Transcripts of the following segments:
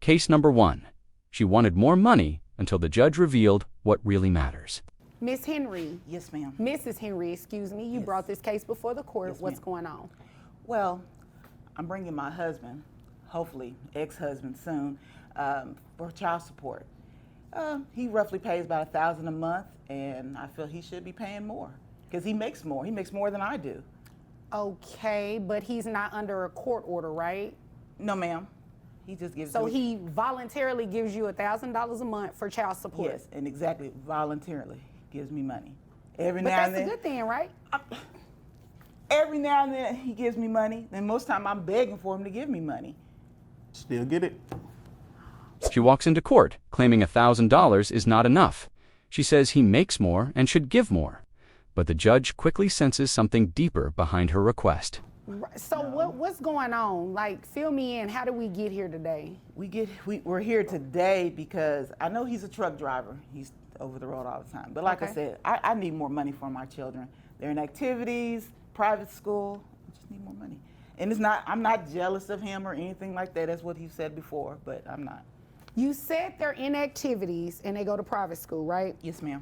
Case number 1. She wanted more money until the judge revealed what really matters. Miss Henry. Yes, ma'am. Mrs. Henry, excuse me. You Yes. brought this case before the court. Yes, What's ma'am. going on? Well, I'm bringing my husband, hopefully ex-husband soon, for child support. He roughly pays about $1,000 a month, and I feel he should be paying more because he makes more. He makes more than I do. Okay, but he's not under a court order, right? No, ma'am. He just gives So me. he voluntarily gives you $1,000 a month for child support. Yes, and exactly voluntarily gives me money. Every But now that's and a then. good thing, right? Every now and then he gives me money, and most time I'm begging for him to give me money. Still get it? She walks into court, claiming $1,000 is not enough. She says he makes more and should give more. But the judge quickly senses something deeper behind her request. So what's going on? Like, fill me in. How did we get here today? We're here today because I know he's a truck driver. He's over the road all the time. But like I Okay. said, I need more money for my children. They're in activities, private school. I just need more money. And I'm not jealous of him or anything like that. That's what he said before, but I'm not. You said they're in activities and they go to private school, right? Yes, ma'am.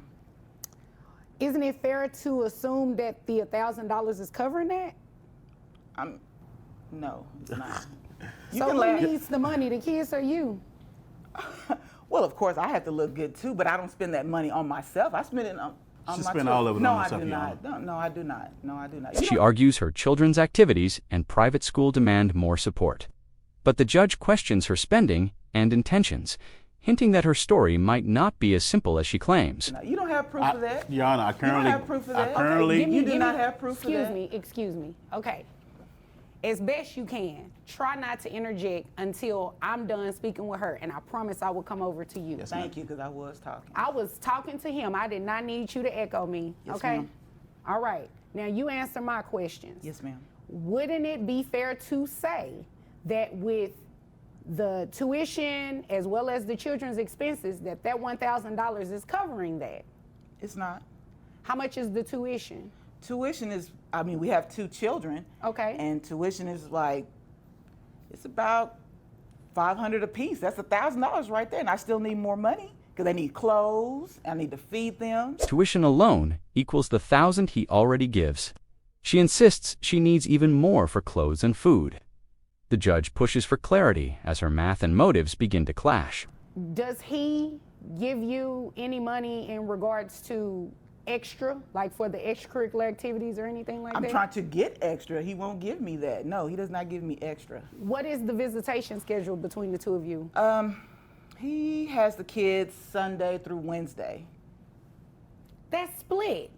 Isn't it fair to assume that the $1,000 is covering that? No, it's not. So who needs the money, the kids or you? Well, of course, I have to look good too, but I don't spend that money on myself. I spend it on She my spend children. all of it no, on herself, I do Your not. Honor. No, I do not. No, I do not. She argues her children's activities and private school demand more support. But the judge questions her spending and intentions, hinting that her story might not be as simple as she claims. You don't have proof of that. Your Honor, I currently. You don't have proof of that. currently. You do not have proof of that. Excuse me. Okay. As best you can, try not to interject until I'm done speaking with her, and I promise I will come over to you. Yes, Thank you, because I was talking. I was talking to him. I did not need you to echo me. Yes, okay? ma'am. All right. Now you answer my questions. Yes, ma'am. Wouldn't it be fair to say that with the tuition as well as the children's expenses, that $1,000 is covering that? It's not. How much is the tuition? Tuition is, we have 2 children. Okay. And tuition is it's about $500 a piece. That's $1,000 right there. And I still need more money because they need clothes. I need to feed them. Tuition alone equals the $1,000 he already gives. She insists she needs even more for clothes and food. The judge pushes for clarity as her math and motives begin to clash. Does he give you any money in regards to extra, like for the extracurricular activities or anything like I'm that? trying to get extra. He won't give me that. No, he does not give me extra. What is the visitation schedule between the two of you? He has the kids Sunday through Wednesday. That's split.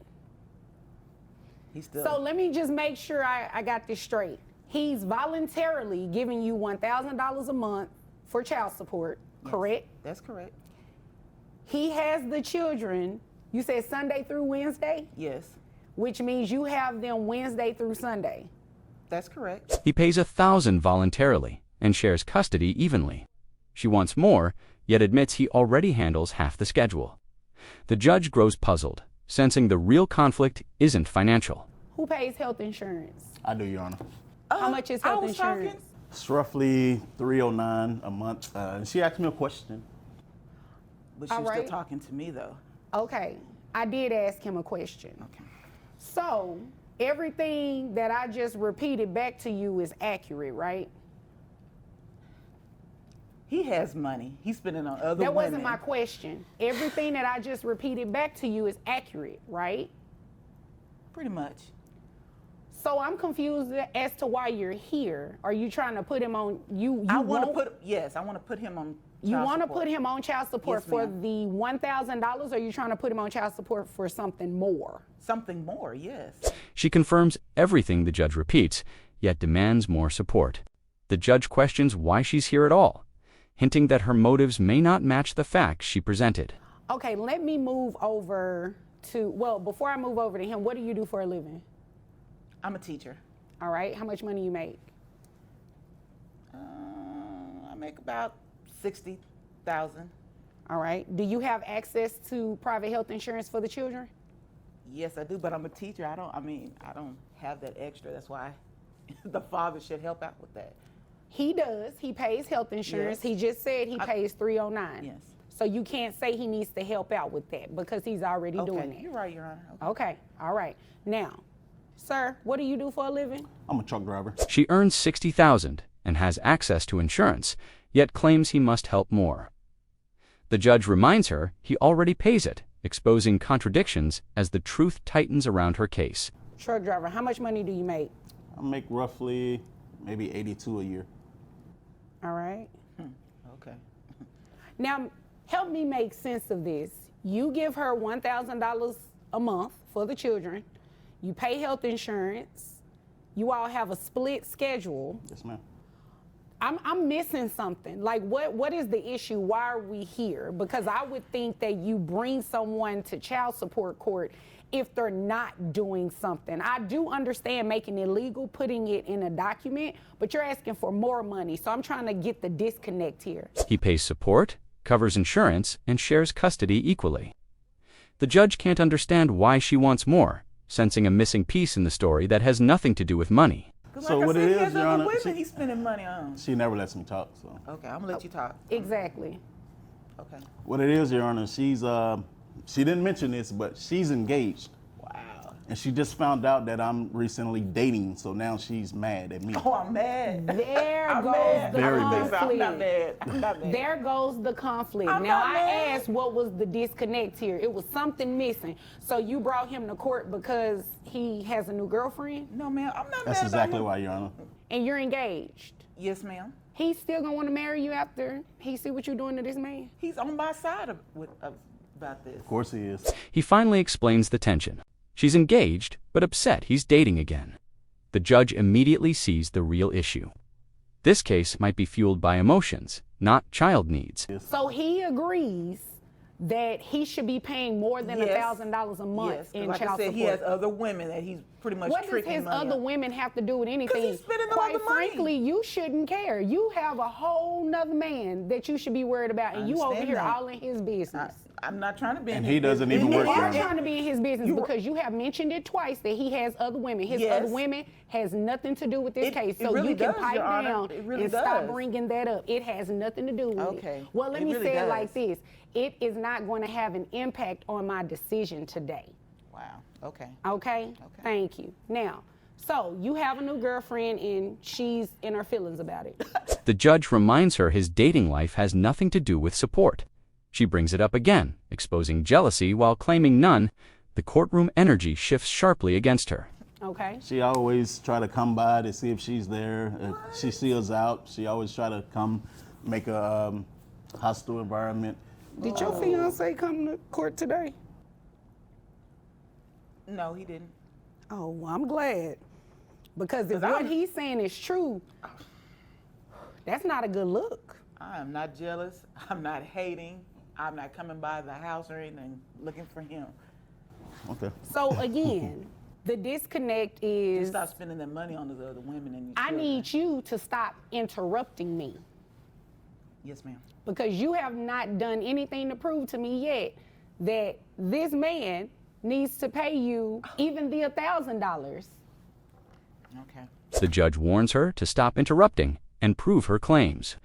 He's still. So let me just make sure I got this straight. He's voluntarily giving you $1,000 a month for child support, correct? That's correct. He has the children, you said Sunday through Wednesday, Yes, which means you have them Wednesday through Sunday. that's correct. He pays $1,000 voluntarily and shares custody evenly. She wants more, yet admits he already handles half the schedule. The judge grows puzzled, sensing the real conflict isn't financial. Who pays health insurance? I do, Your Honor. How much is health insurance? Talking. It's roughly $309 a month. And she asked me a question. But she's All right. still talking to me though. Okay, I did ask him a question. Okay. So everything that I just repeated back to you is accurate, right? He has money. He's spending on other That women. wasn't my question. Everything that I just repeated back to you is accurate, right? Pretty much. So I'm confused as to why you're here. Are you trying to put him on I want to put him on You child want to support. put him on child support Yes, for ma'am. the $1,000, or are you trying to put him on child support for something more? Something more, yes. She confirms everything the judge repeats, yet demands more support. The judge questions why she's here at all, hinting that her motives may not match the facts she presented. Okay, let me move over to, well, before I move over to him, what do you do for a living? I'm a teacher. All right, how much money you make? I make about $60,000. All right, do you have access to private health insurance for the children? Yes, I do, but I'm a teacher. I don't have that extra. That's why the father should help out with that. He does. He pays health insurance. Yes. He just said he pays $309. Yes. So you can't say he needs to help out with that because he's already doing Okay, it. you're right, Your Honor. Okay. Okay. All right. Now, sir, what do you do for a living? I'm a truck driver. She earns $60,000 and has access to insurance, yet claims he must help more. The judge reminds her he already pays it, exposing contradictions as the truth tightens around her case. Truck driver. How much money do you make? I make roughly maybe 82 a year. All right. Okay. Now, help me make sense of this. You give her $1,000 a month for the children. You pay health insurance. You all have a split schedule. Yes, ma'am. I'm missing something. Like, what is the issue? Why are we here? Because I would think that you bring someone to child support court if they're not doing something. I do understand making it legal, putting it in a document, but you're asking for more money. So I'm trying to get the disconnect here. He pays support, covers insurance, and shares custody equally. The judge can't understand why she wants more, sensing a missing piece in the story that has nothing to do with money. So what it is, Your Honor, women he's spending money on. she never lets me talk. So Okay, I'm gonna let you talk. Exactly. Okay. what it is, Your Honor, she didn't mention this, but she's engaged. Wow. And she just found out that I'm recently dating, so now she's mad at me. Oh, I'm mad. There I'm goes mad. the Very mad. conflict. I'm not mad. I'm not mad. There goes the conflict. I'm Now, not I mad. asked what was the disconnect here. It was something missing. So you brought him to court because he has a new girlfriend No, ma'am. I'm not That's mad exactly about why, Your Honor. and you're engaged. Yes, ma'am. He's still gonna want to marry you after he see what you're doing to this man? He's on my side about this. Of course he is. He finally explains the tension. She's engaged, but upset he's dating again. The judge immediately sees the real issue. This case might be fueled by emotions, not child needs. So he agrees that he should be paying more than Yes. $1,000 a month Yes, 'cause in like child I said, support. he has other women that he's pretty much What does tricking his money other on. women have to do with anything? he's spending all Quite the money. frankly, you shouldn't care. You have a whole nother man that you should be worried about, and you over understand here that. all in his business. I'm not trying to be in And his he doesn't business. even You work are there. trying to be in his business You- because you have mentioned it twice that he has other women. His Yes. other women has nothing to do with this It- case. it So really you can does, pipe Your Honor. down It really and stop does. bringing that up. It has nothing to do with Okay. it. Well, let It me really say it does. like this. It is not going to have an impact on my decision today. Wow. Okay. Okay? Thank you. Now, so you have a new girlfriend and she's in her feelings about it. The judge reminds her his dating life has nothing to do with support. She brings it up again, exposing jealousy while claiming none. The courtroom energy shifts sharply against her. Okay? She always try to come by to see if she's there. If she sees us out, she always try to come make a hostile environment. Did your fiance come to court today? No, he didn't. Oh, well, I'm glad. Because if 'Cause what I'm- he's saying is true, that's not a good look. I am not jealous. I'm not hating. I'm not coming by the house or anything looking for him. Okay. So again, the disconnect Just is stop spending that money on those other women and your I children. need you to stop interrupting me Yes, ma'am. because you have not done anything to prove to me yet that this man needs to pay you even the $1,000. Okay. The judge warns her to stop interrupting and prove her claims,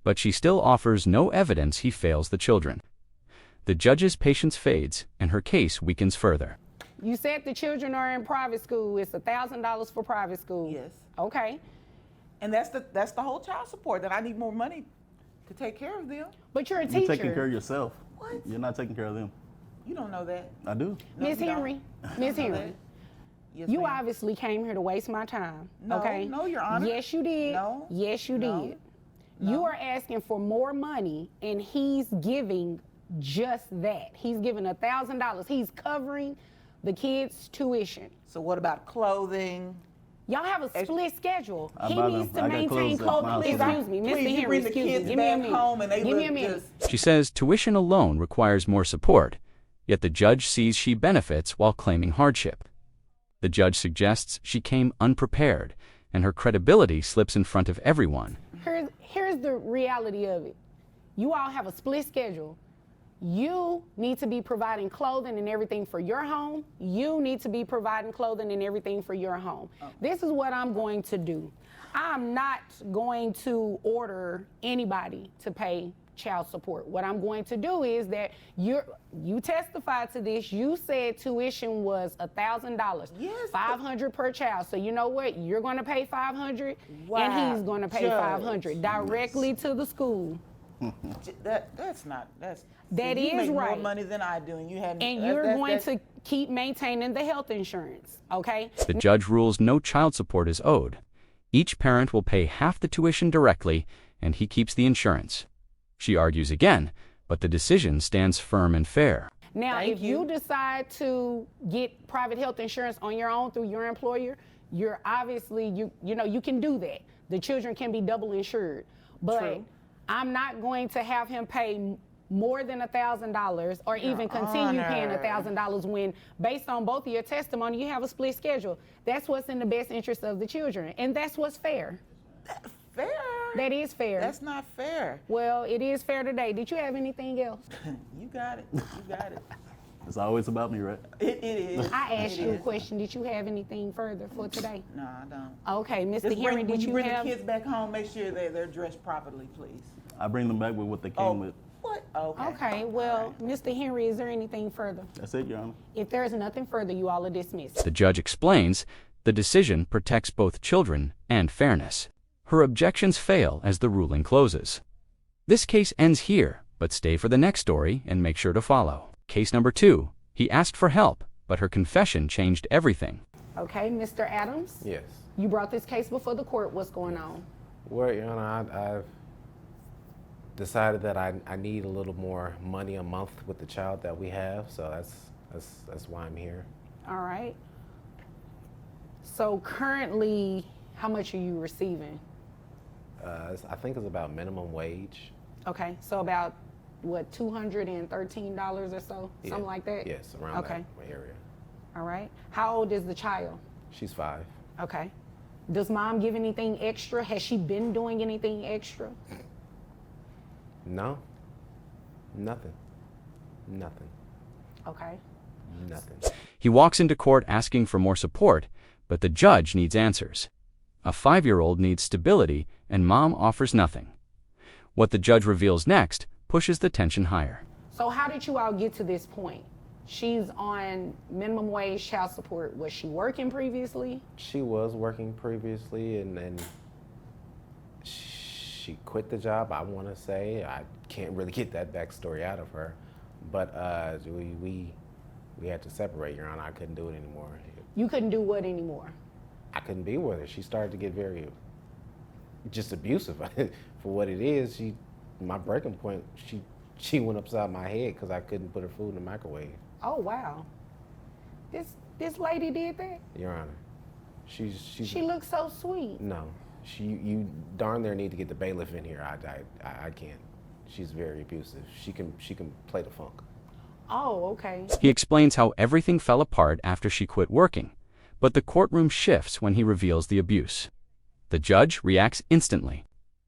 but she still offers no evidence he fails the children. The judge's patience fades and her case weakens further. You said the children are in private school. It's $1,000 for private school. Yes. Okay. And that's the whole child support, that I need more money to take care of them. But you're a You're teacher. taking care of yourself. What? You're not taking care of them. You don't know that. I do. No, Miss you don't. Henry, Miss You know Henry, that. Yes, you ma'am. obviously came here to waste my time. No, okay? no, Your Honor. Yes, you did. No, Yes, you no, did. You are asking for more money, and he's giving just that. He's giving $1,000. He's covering the kids' tuition. So what about clothing? Y'all have a split schedule. I He buy needs them. to I got maintain clothes at my house. clothing. Excuse me, Mr. Please, you Henry, bring the excuse me. kids Give me a back minute. home and they Give me a look minute. just- She says tuition alone requires more support, yet the judge sees she benefits while claiming hardship. The judge suggests she came unprepared, and her credibility slips in front of everyone. Here's the reality of it. You all have a split schedule. You need to be providing clothing and everything for your home. You need to be providing clothing and everything for your home. This is what I'm going to do. I'm not going to order anybody to pay child support. What I'm going to do is that you testified to this. You said tuition was $1,000. Yes. $500 per child. So you know what? You're going to pay $500, Wow. and he's going to pay Judge. $500 directly to the school. That is you make right. more money than I do, and you had. And you're going to keep maintaining the health insurance, okay? The judge rules no child support is owed. Each parent will pay half the tuition directly, and he keeps the insurance. She argues again, but the decision stands firm and fair. Now, Thank if you decide to get private health insurance on your own through your employer, you're obviously, you can do that. The children can be double insured. But True. I'm not going to have him pay more than $1,000 or even continue paying $1,000 when, based on both of your testimony, you have a split schedule. That's what's in the best interest of the children, and that's what's fair. Fair. That is fair. That's not fair. Well, it is fair today. Did you have anything else? You got it. You got it. It's always about me, right? It is. I asked It you a is. question. Did you have anything further for today? No, I don't. Okay, Mr. Just Henry, when did you you bring have? the kids back home, make sure they're dressed properly, please. I bring them back with what they came with. What? Okay. Okay, well, Mr. Henry, is there anything further? That's it, Your Honor. If there is nothing further, you all are dismissed. The judge explains the decision protects both children and fairness. Her objections fail as the ruling closes. This case ends here, but stay for the next story and make sure to follow. Case number 2. He asked for help, but her confession changed everything. Okay, Mr. Adams? Yes. You brought this case before the court. What's going on? Well, Your Honor, I've decided that I need a little more money a month with the child that we have, so that's why I'm here. All right. So currently, how much are you receiving? I think it's about minimum wage. Okay, so about, what, $213 or so? Yeah. Something like that? Yes, around Okay. that area. All right. How old is the child? She's 5. Okay. Does mom give anything extra? Has she been doing anything extra? No. Nothing. Nothing. Okay. Nothing. He walks into court asking for more support, but the judge needs answers. A 5-year-old needs stability, and mom offers nothing. What the judge reveals next pushes the tension higher. So how did you all get to this point? She's on minimum wage child support. Was she working previously? She was working previously, and then she quit the job, I want to say. I can't really get that backstory out of her. But we had to separate, Your Honor. I couldn't do it anymore. You couldn't do what anymore? I couldn't be with her. She started to get very just abusive for what it is. My breaking point, she went upside my head because I couldn't put her food in the microwave. Oh, wow. This lady did that? Your Honor, she looks so sweet. No, you darn near need to get the bailiff in here. I can't. She's very abusive. She can play the funk. Oh, okay. He explains how everything fell apart after she quit working, but the courtroom shifts when he reveals the abuse. The judge reacts instantly.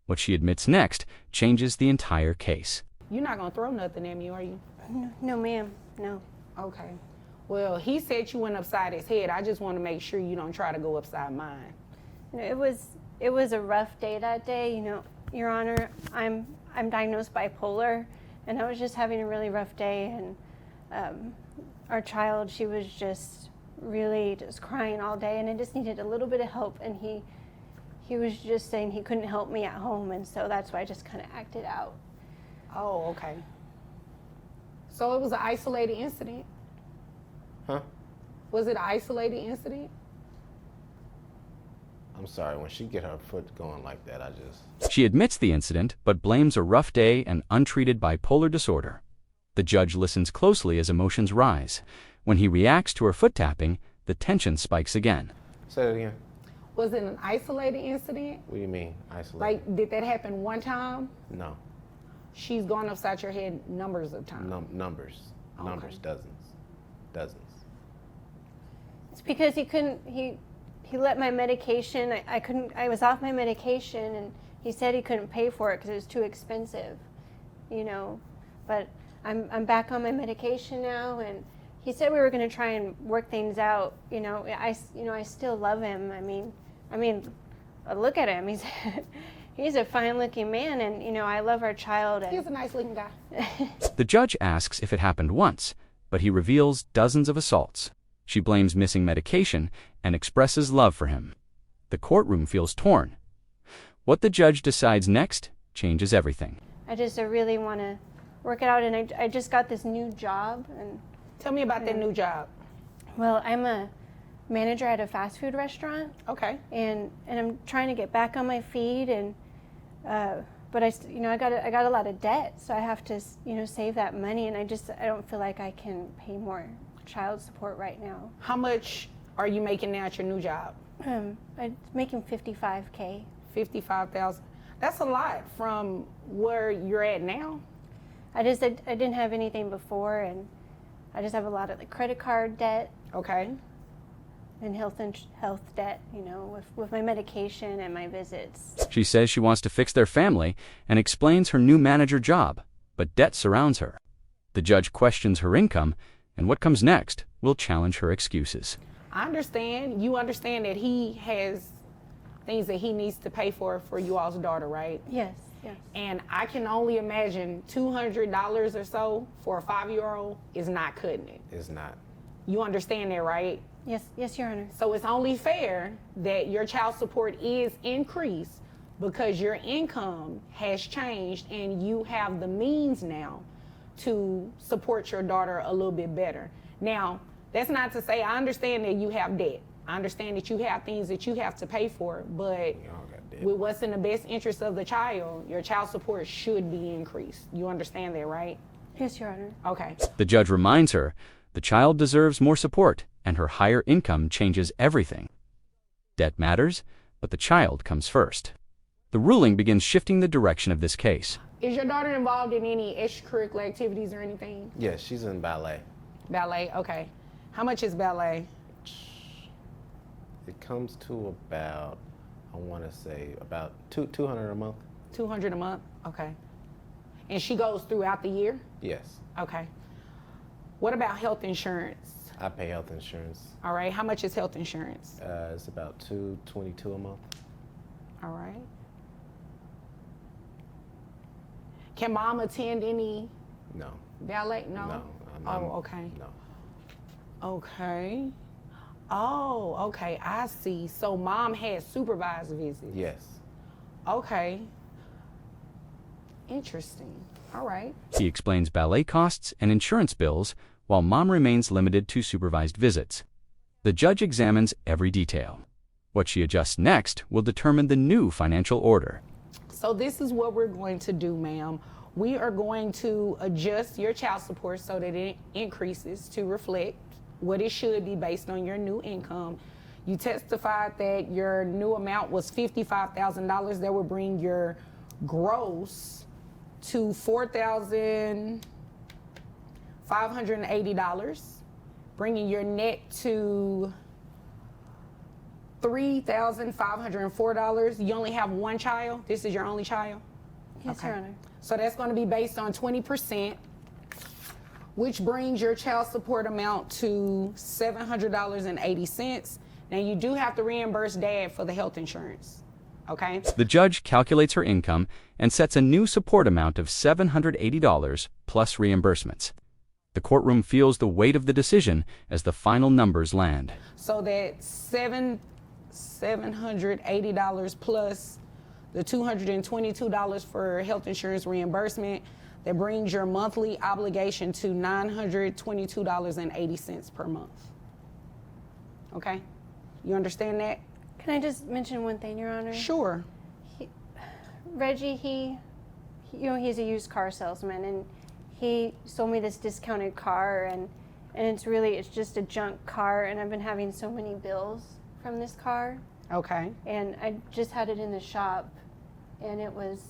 What she admits next changes the entire case. You're not gonna throw nothing at me, are you? No, ma'am. No. Okay. Well, he said you went upside his head. I just want to make sure you don't try to go upside mine. It was a rough day that day. Your Honor, I'm diagnosed bipolar, and I was just having a really rough day. And our child, she was just really just crying all day, and I just needed a little bit of help. And he was just saying he couldn't help me at home, and so that's why I just kind of acted out. Oh, okay. So it was an isolated incident? Huh? Was it an isolated incident? I'm sorry, when she get her foot going like that, I just... She admits the incident, but blames a rough day and untreated bipolar disorder. The judge listens closely as emotions rise. When he reacts to her foot tapping, the tension spikes again. Say it again. Was it an isolated incident? What do you mean, isolated? Like, did that happen one time? No. She's gone upside your head numbers of times. Numbers. Okay. Numbers, dozens. It's because he let my medication, I was off my medication, and he said he couldn't pay for it because it was too expensive, but I'm back on my medication now, and he said we were going to try and work things out. I still love him. I mean, look at him. He's a fine-looking man, and I love our child. And He's a nice-looking guy. The judge asks if it happened once, but he reveals dozens of assaults. She blames missing medication and expresses love for him. The courtroom feels torn. What the judge decides next changes everything. I really want to work it out, and I just got this new job. And Tell me about that new job. well, I'm a manager at a fast food restaurant, Okay. and I'm trying to get back on my feet, and but I got a lot of debt, so I have to save that money, and I don't feel like I can pay more child support right now. How much are you making now at your new job? I'm making $55K. 55,000. That's a lot from where you're at now. I didn't have anything before, and I just have a lot of the credit card debt Okay. and health debt, with my medication and my visits. She says she wants to fix their family and explains her new manager job, but debt surrounds her. The judge questions her income, and what comes next will challenge her excuses. I understand. You understand that he has things that he needs to pay for you all's daughter, right? Yes. And I can only imagine $200 or so for a 5-year-old is not cutting it. It's not. You understand that, right? Yes, Your Honor. So it's only fair that your child support is increased because your income has changed and you have the means now to support your daughter a little bit better. Now, that's not to say I understand that you have debt. I understand that you have things that you have to pay for, but with what's in the best interest of the child, your child support should be increased. You understand that, right? Yes, Your Honor. Okay. The judge reminds her the child deserves more support, and her higher income changes everything. Debt matters, but the child comes first. The ruling begins shifting the direction of this case. Is your daughter involved in any extracurricular activities or anything? Yes, she's in ballet. Ballet, okay. How much is ballet? It comes to about, I want to say, about $200 a month. $200 a month? Okay. And she goes throughout the year? Yes. Okay. What about health insurance? I pay health insurance. All right. How much is health insurance? It's about $222 a month. All right. Can mom attend any No. ballet? No? No. Okay. No. Okay. Oh, okay. I see. So mom has supervised visits? Yes. Okay. Interesting. All right. He explains ballet costs and insurance bills, while mom remains limited to supervised visits. The judge examines every detail. What she adjusts next will determine the new financial order. So this is what we're going to do, ma'am. We are going to adjust your child support so that it increases to reflect what it should be based on your new income. You testified that your new amount was $55,000. That would bring your gross to $4,580, bringing your net to $3,504. You only have one child? This is your only child? Yes, Your Honor. So that's going to be based on 20%, which brings your child support amount to $700.80. Now, you do have to reimburse dad for the health insurance, okay? The judge calculates her income and sets a new support amount of $780 plus reimbursements. The courtroom feels the weight of the decision as the final numbers land. So that $780 plus the $222 for health insurance reimbursement, that brings your monthly obligation to $922.80 per month. Okay? You understand that? Can I just mention one thing, Your Honor? Sure. Reggie, he's a used car salesman, and he sold me this discounted car, and it's just a junk car, and I've been having so many bills from this car. Okay. And I just had it in the shop, and it was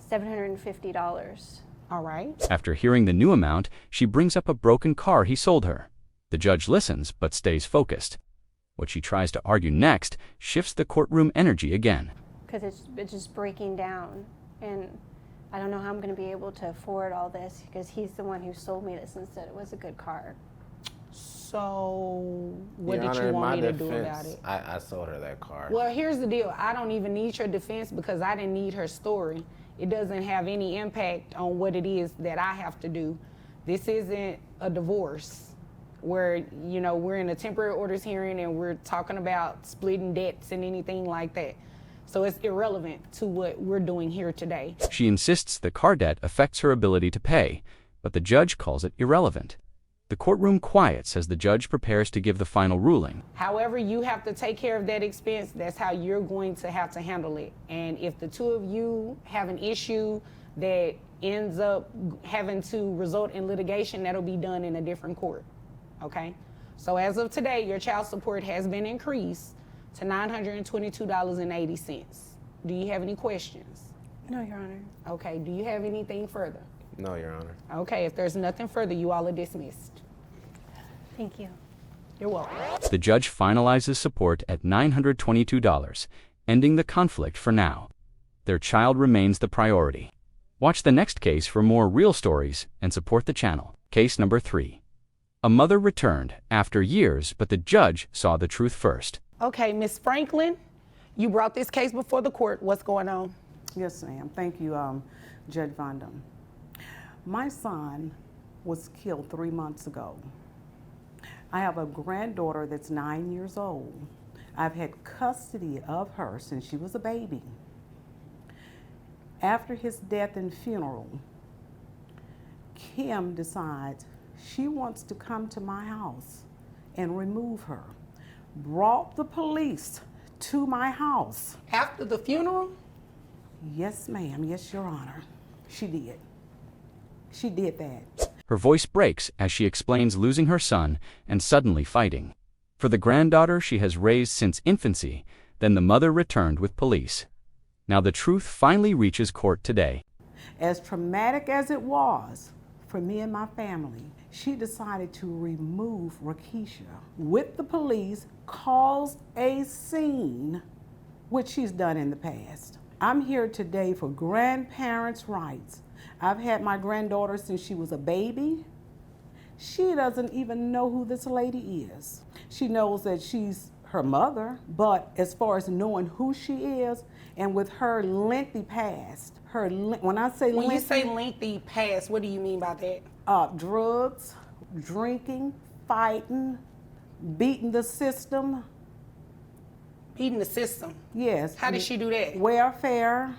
$750. All right. After hearing the new amount, she brings up a broken car he sold her. The judge listens but stays focused. What she tries to argue next shifts the courtroom energy again. Because it's just breaking down, and I don't know how I'm going to be able to afford all this because he's the one who sold me this and said it was a good car. So what Your did Honor, you in want my me to do defense, about it? I sold her that car. Well, here's the deal. I don't even need your defense because I didn't need her story. It doesn't have any impact on what it is that I have to do. This isn't a divorce where, you know, we're in a temporary orders hearing and we're talking about splitting debts and anything like that. So it's irrelevant to what we're doing here today. She insists the car debt affects her ability to pay, but the judge calls it irrelevant. The courtroom quiets as the judge prepares to give the final ruling. However you have to take care of that expense, that's how you're going to have to handle it. And if the two of you have an issue that ends up having to result in litigation, that'll be done in a different court, okay? So as of today, your child support has been increased to $922.80. Do you have any questions? No, Your Honor. Okay, do you have anything further? No, Your Honor. Okay, if there's nothing further, you all are dismissed. Thank you. You're welcome. The judge finalizes support at $922, ending the conflict for now. Their child remains the priority. Watch the next case for more real stories and support the channel. Case number 3. A mother returned after years, but the judge saw the truth first. Okay, Ms. Franklin, you brought this case before the court. What's going on? Yes, ma'am. Thank you, Judge Vondam. My son was killed 3 months ago. I have a granddaughter that's 9 years old. I've had custody of her since she was a baby. After his death and funeral, Kim decides she wants to come to my house and remove her. Brought the police to my house. After the funeral? Yes, ma'am. Yes, Your Honor. She did. She did that. Her voice breaks as she explains losing her son and suddenly fighting. For the granddaughter she has raised since infancy, then the mother returned with police. Now the truth finally reaches court today. As traumatic as it was for me and my family, she decided to remove Rakisha with the police, caused a scene, which she's done in the past. I'm here today for grandparents' rights. I've had my granddaughter since she was a baby. She doesn't even know who this lady is. She knows that she's her mother, but as far as knowing who she is, and with her lengthy past, when I say When lengthy, you say lengthy past, what do you mean by that? drugs, drinking, fighting, beating the system. Beating the system. Yes. How did she do that? Welfare,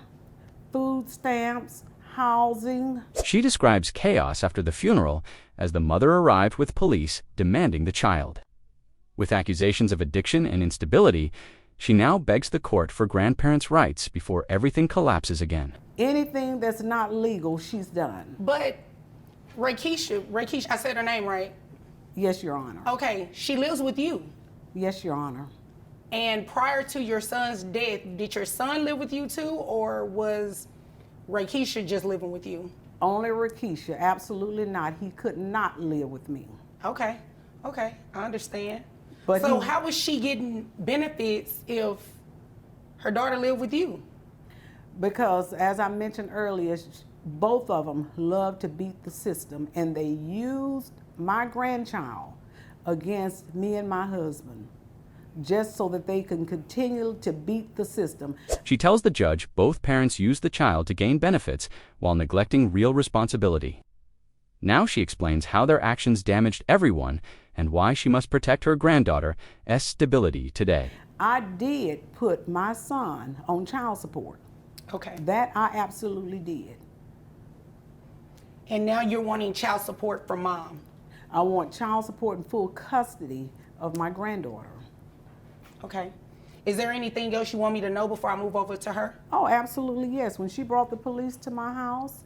food stamps, housing. She describes chaos after the funeral as the mother arrived with police demanding the child. With accusations of addiction and instability, she now begs the court for grandparents' rights before everything collapses again. Anything that's not legal, she's done. But Rakisha, I said her name right. Yes, Your Honor. Okay, she lives with you. Yes, Your Honor. And prior to your son's death, did your son live with you too, or was Rakisha just living with you? Only Rakisha, absolutely not. He could not live with me. Okay, I understand. But so how was she getting benefits if her daughter lived with you? Because, as I mentioned earlier, both of them love to beat the system, and they used my grandchild against me and my husband, just so that they can continue to beat the system. She tells the judge both parents used the child to gain benefits while neglecting real responsibility. Now she explains how their actions damaged everyone and why she must protect her granddaughter's stability today. I did put my son on child support. Okay. That I absolutely did. And now you're wanting child support from mom. I want child support and full custody of my granddaughter. Okay. Is there anything else you want me to know before I move over to her? Oh, absolutely, yes. When she brought the police to my house,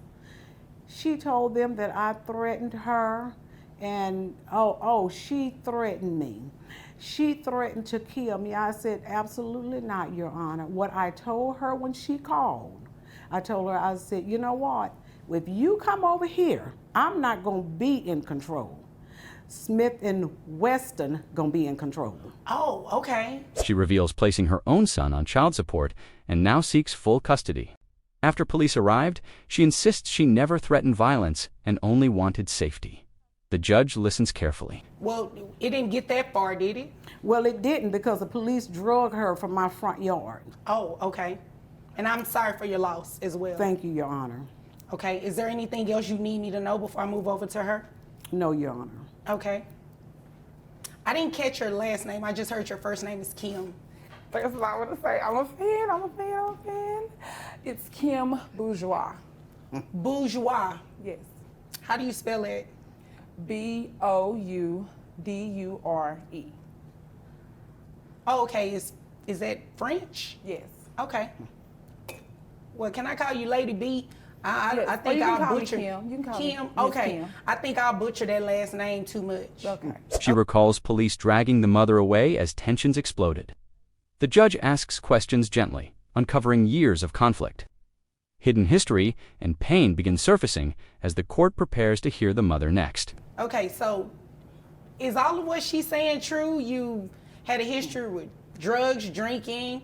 she told them that I threatened her, and she threatened me. She threatened to kill me. I said, absolutely not, Your Honor. What I told her when she called, I told her, I said, you know what? If you come over here, I'm not going to be in control. Smith and Weston going to be in control. Oh, okay. She reveals placing her own son on child support and now seeks full custody. After police arrived, she insists she never threatened violence and only wanted safety. The judge listens carefully. Well, it didn't get that far, did it? Well, it didn't because the police drug her from my front yard. Oh, okay. And I'm sorry for your loss as well. Thank you, Your Honor. Okay, is there anything else you need me to know before I move over to her? No, Your Honor. Okay. I didn't catch your last name. I just heard your first name is Kim. That's what I want to say. I'm a fan. It's Kim Bourgeois. Bourgeois. Yes. How do you spell it? Boudure. Oh, okay. Is that French? Yes. Okay. Well, can I call you Lady B? Yes. I Or think you can I'll call me butcher Kim. You can call me Kim. Miss Okay. Kim. I think I'll butcher that last name too much. Okay. She recalls police dragging the mother away as tensions exploded. The judge asks questions gently, uncovering years of conflict. Hidden history and pain begin surfacing as the court prepares to hear the mother next. Okay, so is all of what she's saying true? You had a history with drugs, drinking.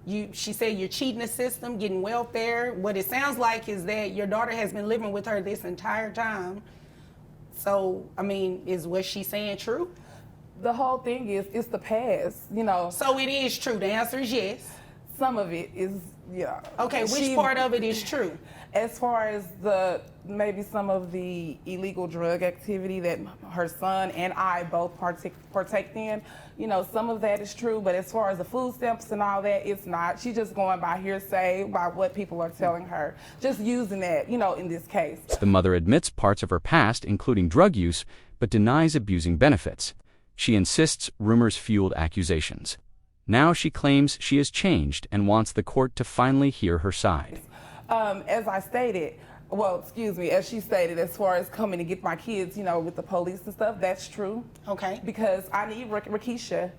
She said you're cheating the system, getting welfare. What it sounds like is that your daughter has been living with her this entire time. So, I mean, is what she's saying true? The whole thing is, it's the past, you know. So it is true. The answer is yes. Some of it is, yeah. Okay, which part of it is true? As far as maybe some of the illegal drug activity that her son and I both partake in, you know, some of that is true, but as far as the food stamps and all that, it's not. She's just going by hearsay, by what people are telling her, just using that, you know, in this case. The mother admits parts of her past, including drug use, but denies abusing benefits. She insists rumors fueled accusations. Now she claims she has changed and wants the court to finally hear her side. As I stated, as she stated, as far as coming to get my kids, you know, with the police and stuff, that's true. Okay. Because I need Rakisha,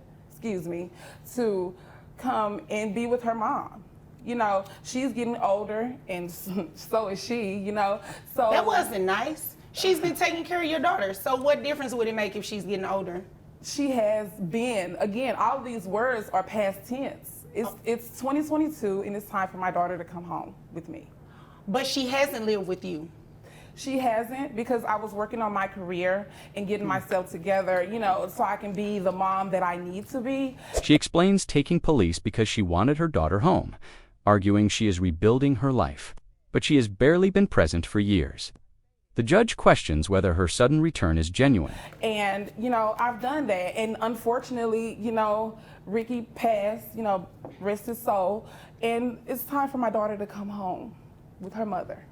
to come and be with her mom. You know, she's getting older, and so is she, you know. So that wasn't nice. She's been taking care of your daughter. So what difference would it make if she's getting older? She has been, again, all of these words are past tense. It's 2022, and it's time for my daughter to come home with me. But she hasn't lived with you. She hasn't, because I was working on my career and getting myself together, you know, so I can be the mom that I need to be. She explains taking police because she wanted her daughter home, arguing she is rebuilding her life. But she has barely been present for years. The judge questions whether her sudden return is genuine. And, you know, I've done that. And unfortunately, you know, Ricky passed, you know, rest his soul. And it's time for my daughter to come home with her mother.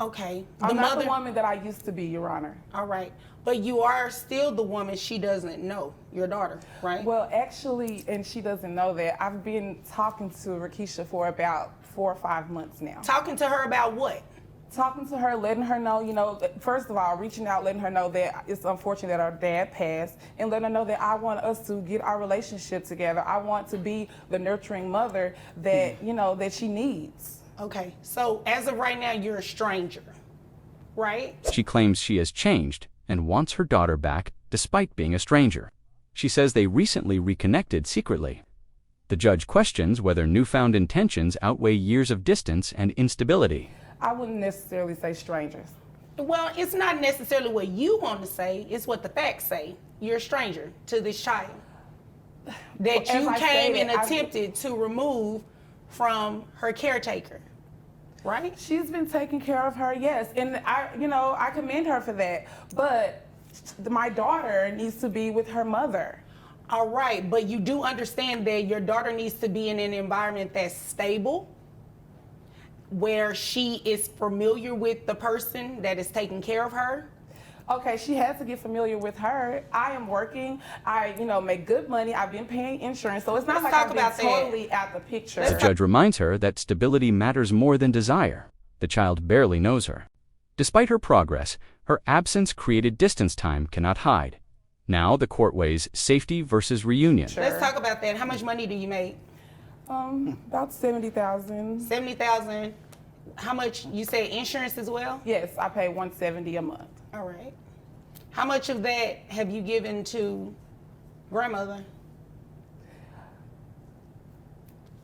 Okay. I'm not the woman that I used to be, Your Honor. All right. But you are still the woman she doesn't know, your daughter, right? Well, actually, and she doesn't know that, I've been talking to Rakisha for about 4 or 5 months now. Talking to her about what? Talking to her, letting her know, you know, first of all, reaching out, letting her know that it's unfortunate that our dad passed, and letting her know that I want us to get our relationship together. I want to be the nurturing mother that, you know, that she needs. Okay, so as of right now, you're a stranger, right? She claims she has changed and wants her daughter back despite being a stranger. She says they recently reconnected secretly. The judge questions whether newfound intentions outweigh years of distance and instability. I wouldn't necessarily say strangers. Well, it's not necessarily what you want to say, it's what the facts say. You're a stranger to this child that you came and attempted to remove from her caretaker, right? She's been taking care of her, yes, and I commend her for that, but my daughter needs to be with her mother. All right, but you do understand that your daughter needs to be in an environment that's stable, where she is familiar with the person that is taking care of her. Okay, she has to get familiar with her. I am working. I, make good money. I've been paying insurance, so it's not like I've been totally out the picture. The judge reminds her that stability matters more than desire. The child barely knows her. Despite her progress, her absence created distance time cannot hide. Now the court weighs safety versus reunion. Sure. Let's talk about that. How much money do you make? About $70,000. $70,000. How much, you say insurance as well? Yes, I pay $170 a month. All right. How much of that have you given to grandmother?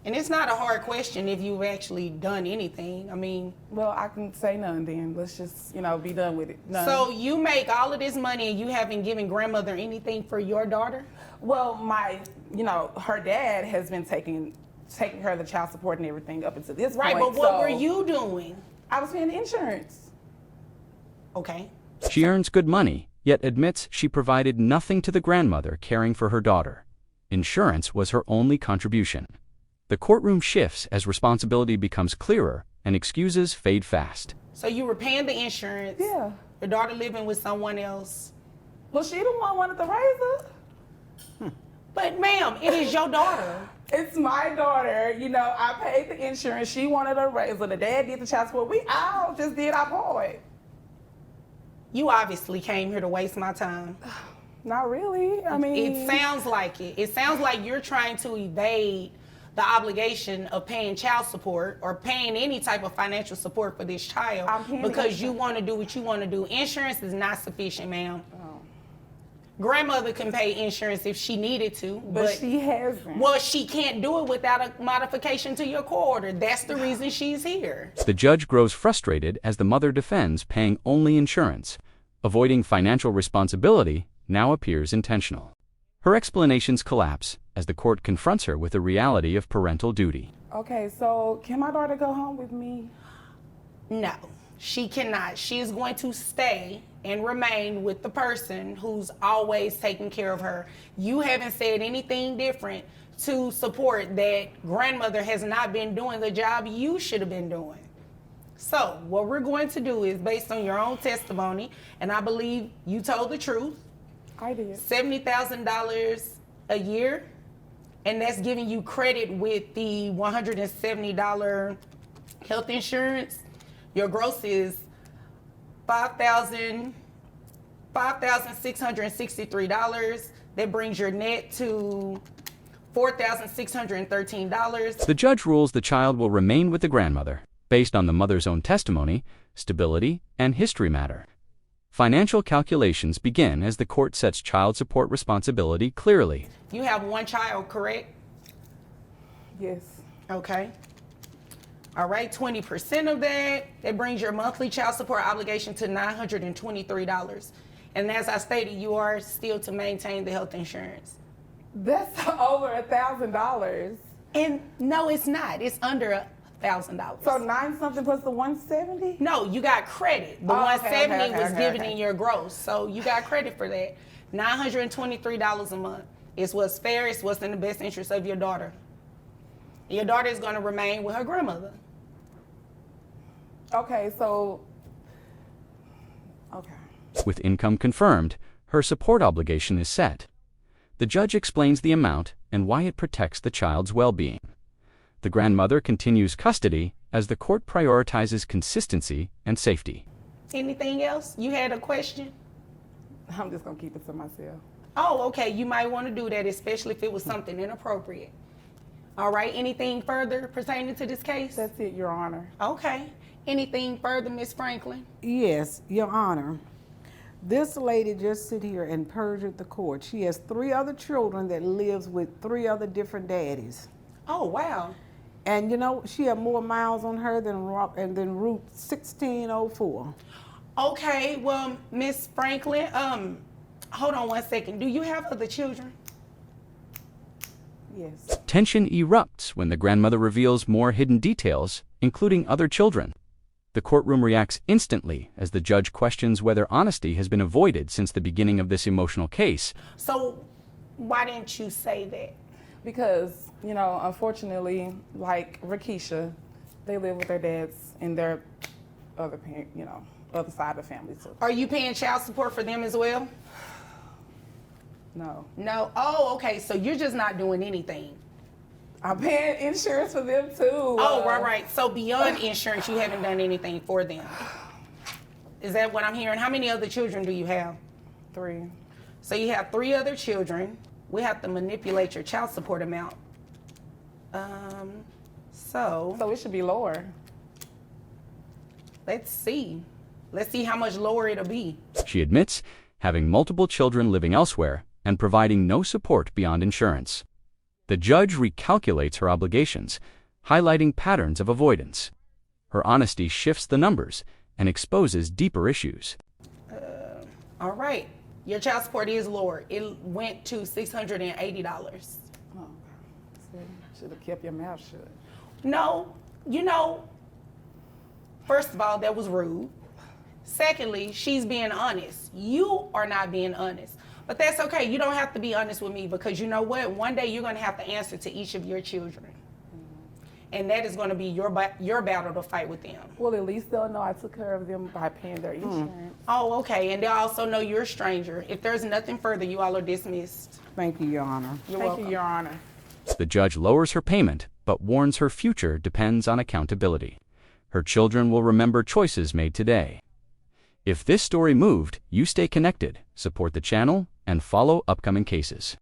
And it's not a hard question if you've actually done anything. I mean, Well, I can say none then. Let's just, be done with it. None. so you make all of this money and you haven't given grandmother anything for your daughter? Well, her dad has been taking care of the child support and everything up until this Right, point. but what so were you doing? I was paying the insurance. Okay. She earns good money, yet admits she provided nothing to the grandmother caring for her daughter. Insurance was her only contribution. The courtroom shifts as responsibility becomes clearer and excuses fade fast. So you were paying the insurance. Yeah. Your daughter living with someone else. Well, she the one wanted to raise her. But ma'am, it is your daughter. It's my daughter. I paid the insurance. She wanted to raise her. The dad did the child support. We all just did our part. You obviously came here to waste my time. Not really. I mean, It sounds like it. It sounds like you're trying to evade the obligation of paying child support or paying any type of financial support for this child I'm paying because the- you want to do what you want to do. Insurance is not sufficient, ma'am. Grandmother can pay insurance if she needed to, but she hasn't. well, she can't do it without a modification to your court order. That's the reason she's here. The judge grows frustrated as the mother defends paying only insurance. Avoiding financial responsibility now appears intentional. Her explanations collapse as the court confronts her with the reality of parental duty. Okay, so can my daughter go home with me? No, she cannot. She is going to stay and remain with the person who's always taking care of her. You haven't said anything different to support that grandmother has not been doing the job you should have been doing. So what we're going to do is, based on your own testimony, and I believe you told the truth, I did. $70,000 a year, and that's giving you credit with the $170 health insurance. Your gross is $5,663. That brings your net to $4,613. The judge rules the child will remain with the grandmother, based on the mother's own testimony, stability, and history matter. Financial calculations begin as the court sets child support responsibility clearly. You have one child, correct? Yes. Okay. All right, 20% of that brings your monthly child support obligation to $923. And as I stated, you are still to maintain the health insurance. That's over $1,000. And no, it's not. It's under $1,000. So 9 something plus the 170? No, you got credit. The Oh, okay, 170 okay, was okay, given okay. in your gross. So you got credit for that. $923 a month. It's what's fair. It's what's in the best interest of your daughter. Your daughter is going to remain with her grandmother. Okay, so, okay. With income confirmed, her support obligation is set. The judge explains the amount and why it protects the child's well-being. The grandmother continues custody as the court prioritizes consistency and safety. Anything else? You had a question? I'm just gonna keep it to myself. Oh, okay. You might want to do that, especially if it was something inappropriate. All right. Anything further pertaining to this case? That's it, Your Honor. Okay. Anything further, Ms. Franklin? Yes, Your Honor. This lady just sit here and perjured the court. She has 3 other children that lives with 3 other different daddies. Oh, wow. And she had more miles on her than Route 1604. Okay. Well, Ms. Franklin, hold on one second. Do you have other children? Yes. Tension erupts when the grandmother reveals more hidden details, including other children. The courtroom reacts instantly as the judge questions whether honesty has been avoided since the beginning of this emotional case. So why didn't you say that? Because, unfortunately, like Rakisha, they live with their dads and their other parent, other side of the family too. Are you paying child support for them as well? No. No. Oh, okay. So you're just not doing anything. I'm paying insurance for them too. Oh, right. So beyond insurance, you haven't done anything for them. Is that what I'm hearing? How many other children do you have? 3. So you have 3 other children. We have to manipulate your child support amount. So it should be lower. let's see. Let's see how much lower it'll be. She admits having multiple children living elsewhere and providing no support beyond insurance. The judge recalculates her obligations, highlighting patterns of avoidance. Her honesty shifts the numbers and exposes deeper issues. All right, your child support is lower. It went to $680. Oh, should have kept your mouth shut. No, first of all, that was rude. Secondly, she's being honest. You are not being honest. But that's okay. You don't have to be honest with me, because you know what? One day you're going to have to answer to each of your children. And that is going to be your battle to fight with them. Well, at least they'll know I took care of them by paying their insurance. Oh, okay. And they'll also know you're a stranger. If there's nothing further, you all are dismissed. Thank you, Your Honor. Thank you, Your Honor. The judge lowers her payment, but warns her future depends on accountability. Her children will remember choices made today. If this story moved, you stay connected, support the channel, and follow upcoming cases.